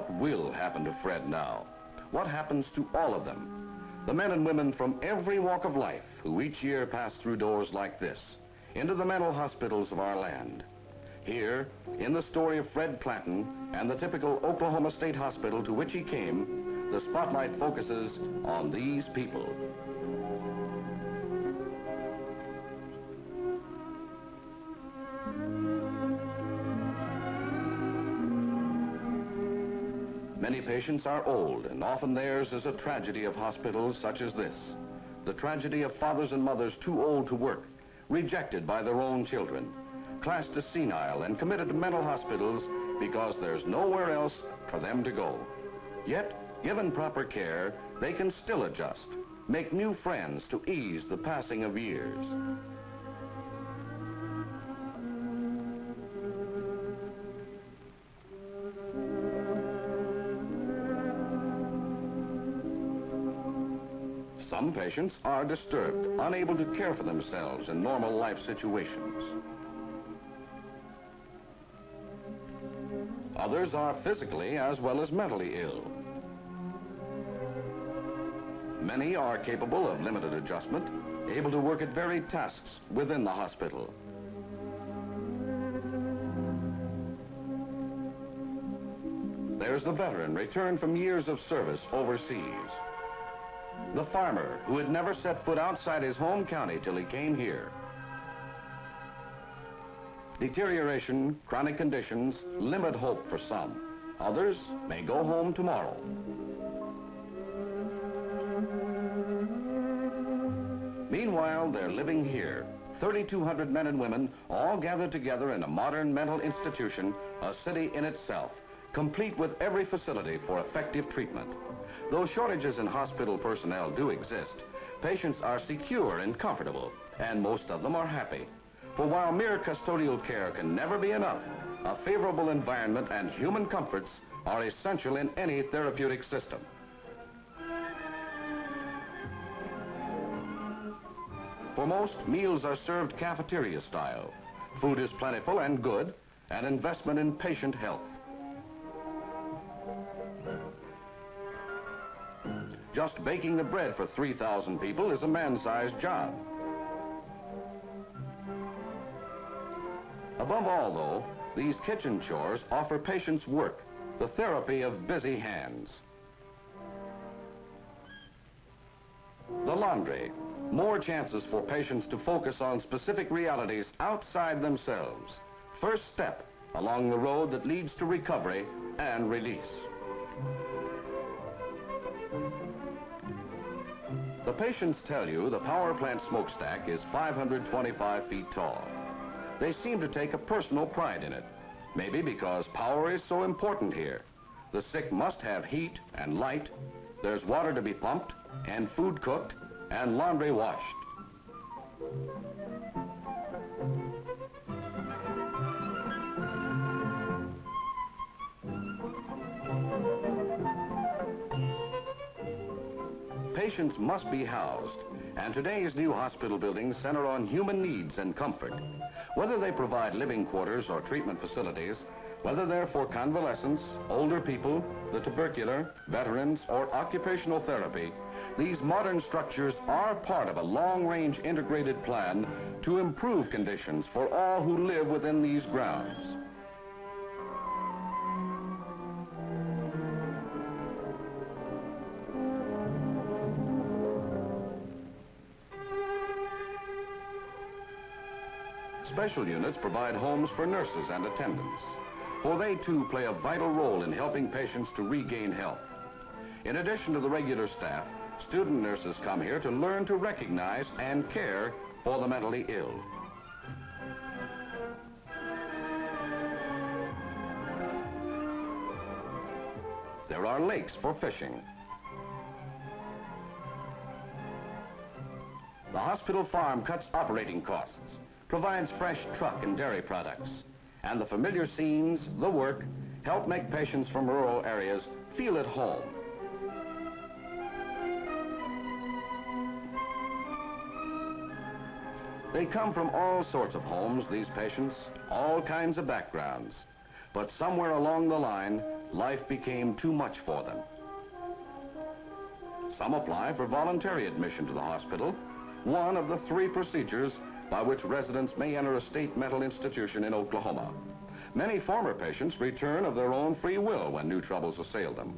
what will happen to Fred now? What happens to all of them? The men and women from every walk of life who each year pass through doors like this, into the mental hospitals of our land. Here, in the story of Fred Clanton and the typical Oklahoma State Hospital to which he came, the spotlight focuses on these people. Many patients are old, and often theirs is a tragedy of hospitals such as this. The tragedy of fathers and mothers too old to work, rejected by their own children, classed as senile and committed to mental hospitals because there's nowhere else for them to go. Yet, given proper care, they can still adjust, make new friends to ease the passing of years. Some patients are disturbed, unable to care for themselves in normal life situations. Others are physically as well as mentally ill. Many are capable of limited adjustment, able to work at varied tasks within the hospital. There's the veteran returned from years of service overseas. The farmer who had never set foot outside his home county till he came here. Deterioration, chronic conditions limit hope for some. Others may go home tomorrow. Meanwhile, they're living here. 3,200 men and women all gathered together in a modern mental institution, a city in itself, complete with every facility for effective treatment. Though shortages in hospital personnel do exist, patients are secure and comfortable, and most of them are happy. For while mere custodial care can never be enough, a favorable environment and human comforts are essential in any therapeutic system. For most, meals are served cafeteria style. Food is plentiful and good, an investment in patient health. Just baking the bread for 3,000 people is a man-sized job. Above all, though, these kitchen chores offer patients work, the therapy of busy hands. The laundry, more chances for patients to focus on specific realities outside themselves. First step along the road that leads to recovery and release. The patients tell you the power plant smokestack is 525 feet tall. They seem to take a personal pride in it, maybe because power is so important here. The sick must have heat and light, there's water to be pumped, and food cooked, and laundry washed. Patients must be housed, and today's new hospital buildings center on human needs and comfort. Whether they provide living quarters or treatment facilities, whether they're for convalescents, older people, the tubercular, veterans, or occupational therapy, these modern structures are part of a long-range integrated plan to improve conditions for all who live within these grounds. Special units provide homes for nurses and attendants, for they too play a vital role in helping patients to regain health. In addition to the regular staff, student nurses come here to learn to recognize and care for the mentally ill. There are lakes for fishing. The hospital farm cuts operating costs, provides fresh truck and dairy products, and the familiar scenes, the work, help make patients from rural areas feel at home. They come from all sorts of homes, these patients, all kinds of backgrounds. But somewhere along the line, life became too much for them. Some apply for voluntary admission to the hospital, one of the 3 procedures by which residents may enter a state mental institution in Oklahoma. Many former patients return of their own free will when new troubles assail them.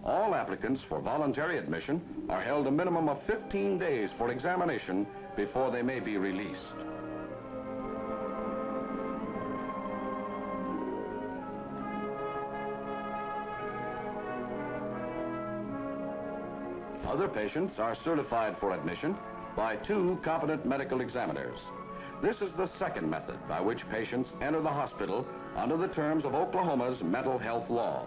All applicants for voluntary admission are held a minimum of 15 days for examination before they may be released. Other patients are certified for admission by 2 competent medical examiners. This is the second method by which patients enter the hospital under the terms of Oklahoma's mental health law.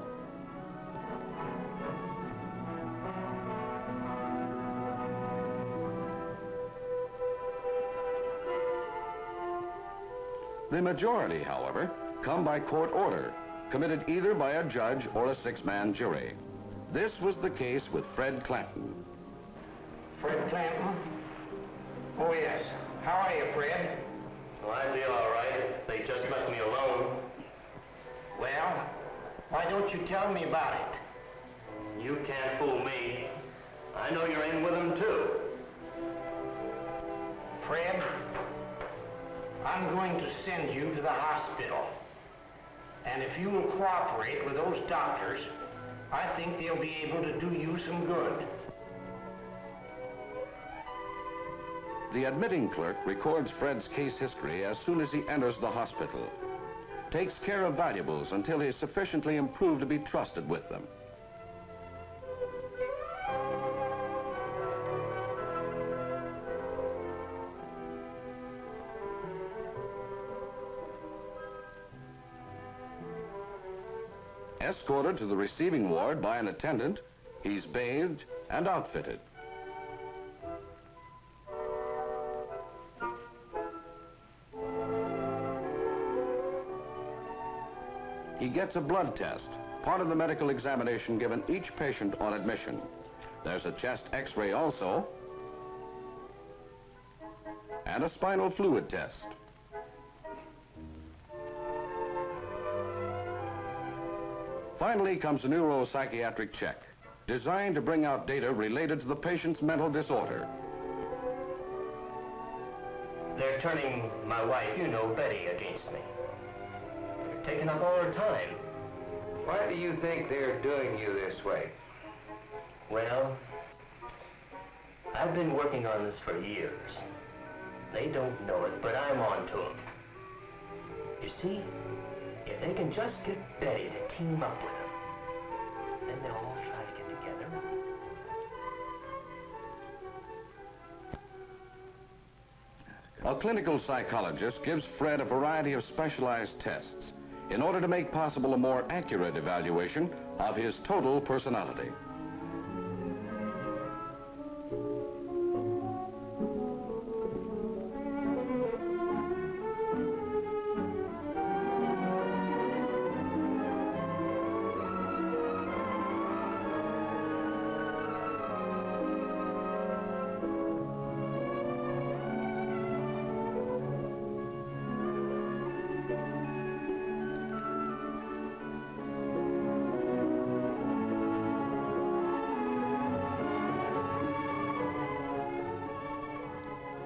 The majority, however, come by court order, committed either by a judge or a 6-man jury. This was the case with Fred Clanton. Fred Clanton? Oh, yes. How are you, Fred? Well, I'd be all right if they just left me alone. Well, why don't you tell me about it? You can't fool me. I know you're in with them, too. Fred, I'm going to send you to the hospital. And if you will cooperate with those doctors, I think they'll be able to do you some good. The admitting clerk records Fred's case history as soon as he enters the hospital, takes care of valuables until he is sufficiently improved to be trusted with them. Escorted to the receiving ward by an attendant, he's bathed and outfitted. He gets a blood test, part of the medical examination given each patient on admission. There's a chest x-ray also, and a spinal fluid test. Finally comes a neuropsychiatric check, designed to bring out data related to the patient's mental disorder. They're turning my wife, you know, Betty, against me. They're taking up all her time. Why do you think they're doing you this way? Well, I've been working on this for years. They don't know it, but I'm on to them. You see, if they can just get Betty to team up with them, then they'll all try to get together. A clinical psychologist gives Fred a variety of specialized tests in order to make possible a more accurate evaluation of his total personality.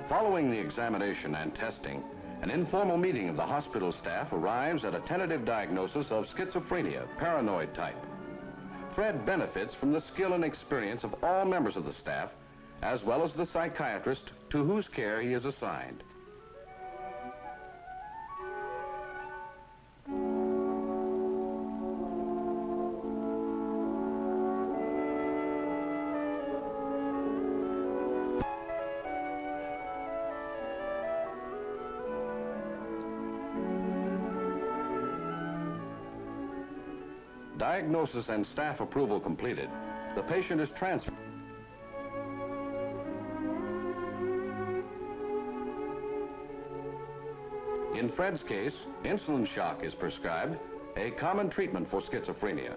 Following the examination and testing, an informal meeting of the hospital staff arrives at a tentative diagnosis of schizophrenia, paranoid type. Fred benefits from the skill and experience of all members of the staff, as well as the psychiatrist to whose care he is assigned. Diagnosis and staff approval completed, the patient is transferred. In Fred's case, insulin shock is prescribed, a common treatment for schizophrenia.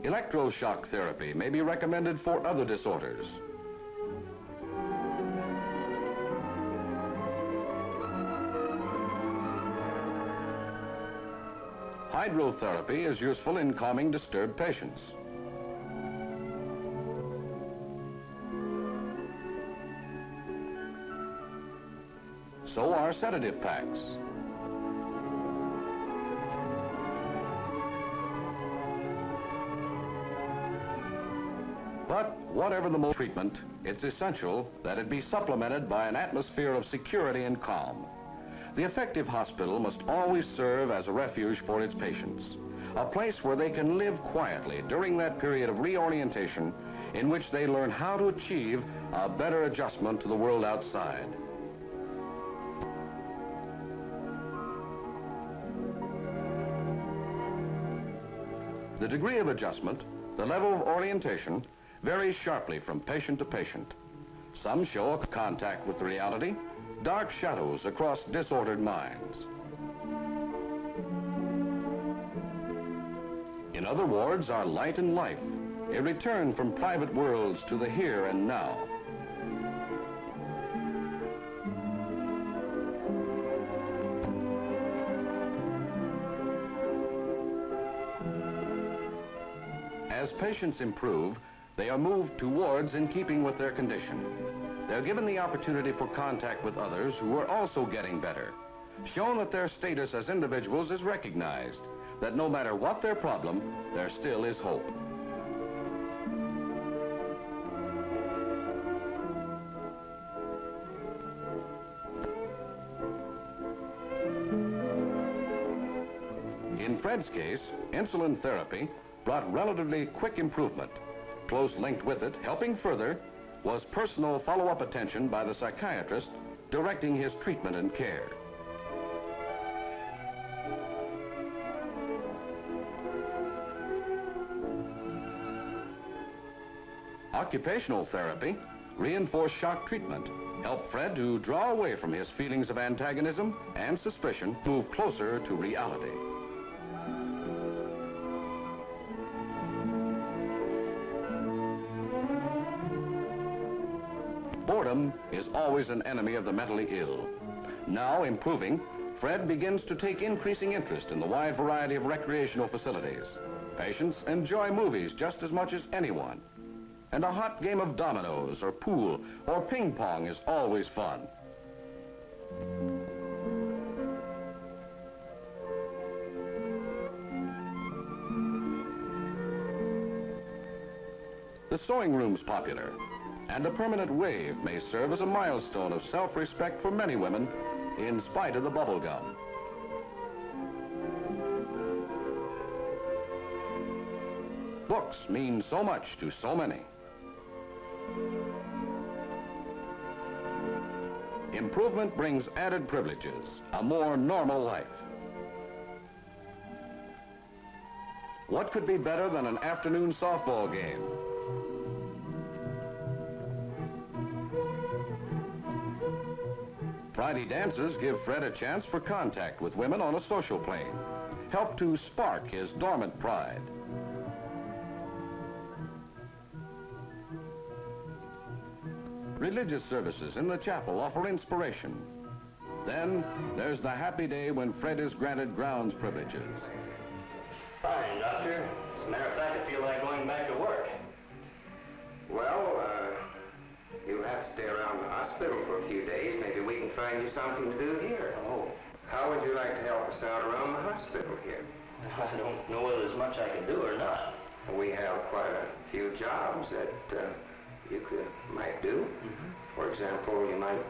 Electroshock therapy may be recommended for other disorders. Hydrotherapy is useful in calming disturbed patients. So are sedative packs. But whatever the mode of treatment, it's essential that it be supplemented by an atmosphere of security and calm. The effective hospital must always serve as a refuge for its patients, a place where they can live quietly during that period of reorientation in which they learn how to achieve a better adjustment to the world outside. The degree of adjustment, the level of orientation, varies sharply from patient to patient. Some show a contact with reality, dark shadows across disordered minds. In other wards are light and life, a return from private worlds to the here and now. As patients improve, they are moved to wards in keeping with their condition. They're given the opportunity for contact with others who are also getting better, shown that their status as individuals is recognized, that no matter what their problem, there still is hope. In Fred's case, insulin therapy brought relatively quick improvement. Close linked with it, helping further, was personal follow-up attention by the psychiatrist directing his treatment and care. Occupational therapy reinforced shock treatment, helped Fred to draw away from his feelings of antagonism and suspicion, move closer to reality. Boredom is always an enemy of the mentally ill. Now improving, Fred begins to take increasing interest in the wide variety of recreational facilities. Patients enjoy movies just as much as anyone. And a hot game of dominoes or pool or ping pong is always fun. The sewing room's popular, and a permanent wave may serve as a milestone of self-respect for many women in spite of the bubble gum. Books mean so much to so many. Improvement brings added privileges, a more normal life. What could be better than an afternoon softball game? Friday dances give Fred a chance for contact with women on a social plane, help to spark his dormant pride. Religious services in the chapel offer inspiration. Then there's the happy day when Fred is granted grounds privileges. Fine, Doctor. As a matter of fact, I feel like going back to work. Well, you'll have to stay around the hospital for a few days. Maybe we can find you something to do here. Oh. How would you like to help us out around the hospital here? I don't know whether there's much I can do or not. We have quite a few jobs that you might do. Mm-hmm. For example, you might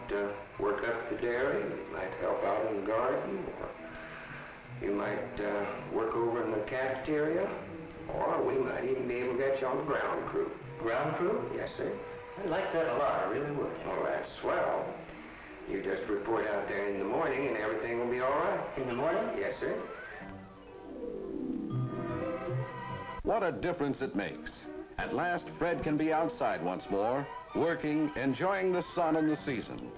work up at the dairy, you might help out in the garden, or you might work over in the cafeteria, or we might even be able to get you on the ground crew. Ground crew? Yes, sir. I'd like that a lot, I really would. Well, that's swell. You just report out there in the morning and everything will be all right. In the morning? Yes, sir. What a difference it makes. At last, Fred can be outside once more, working, enjoying the sun and the seasons.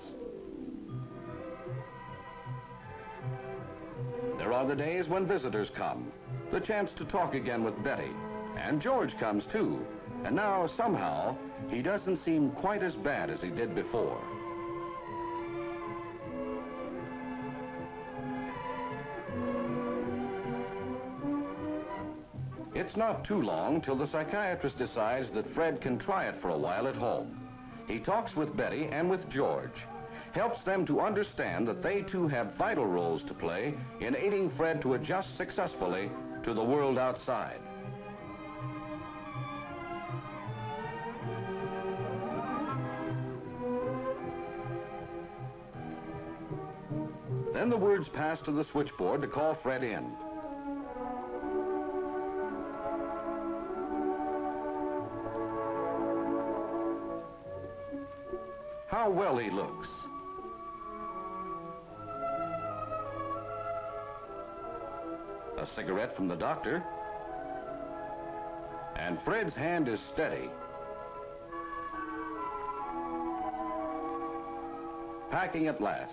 There are the days when visitors come, the chance to talk again with Betty, and George comes too. And now, somehow, he doesn't seem quite as bad as he did before. It's not too long till the psychiatrist decides that Fred can try it for a while at home. He talks with Betty and with George, helps them to understand that they too have vital roles to play in aiding Fred to adjust successfully to the world outside. Then the word's passed to the switchboard to call Fred in. How well he looks. A cigarette from the doctor. And Fred's hand is steady. Packing at last.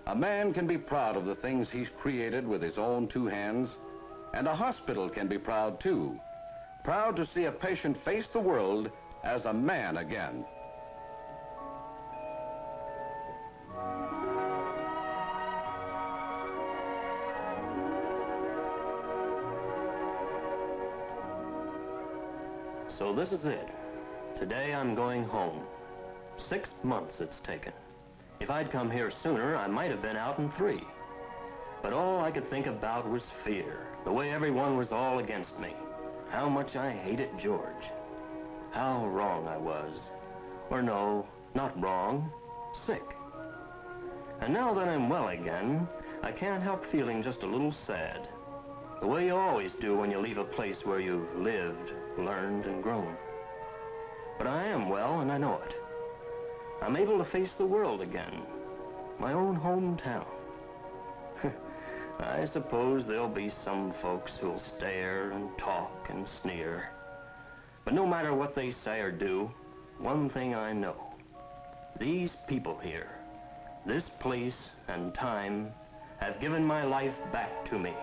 A man can be proud of the things he's created with his own two hands, and a hospital can be proud too. Proud to see a patient face the world as a man again. So this is it. Today I'm going home. 6 months it's taken. If I'd come here sooner, I might have been out in 3. But all I could think about was fear. The way everyone was all against me. How much I hated George. How wrong I was. Or no, not wrong. Sick. And now that I'm well again, I can't help feeling just a little sad. The way you always do when you leave a place where you've lived, learned, and grown. But I am well, and I know it. I'm able to face the world again. My own hometown. I suppose there'll be some folks who'll stare and talk and sneer. But no matter what they say or do, one thing I know. These people here, this place and time, have given my life back to me.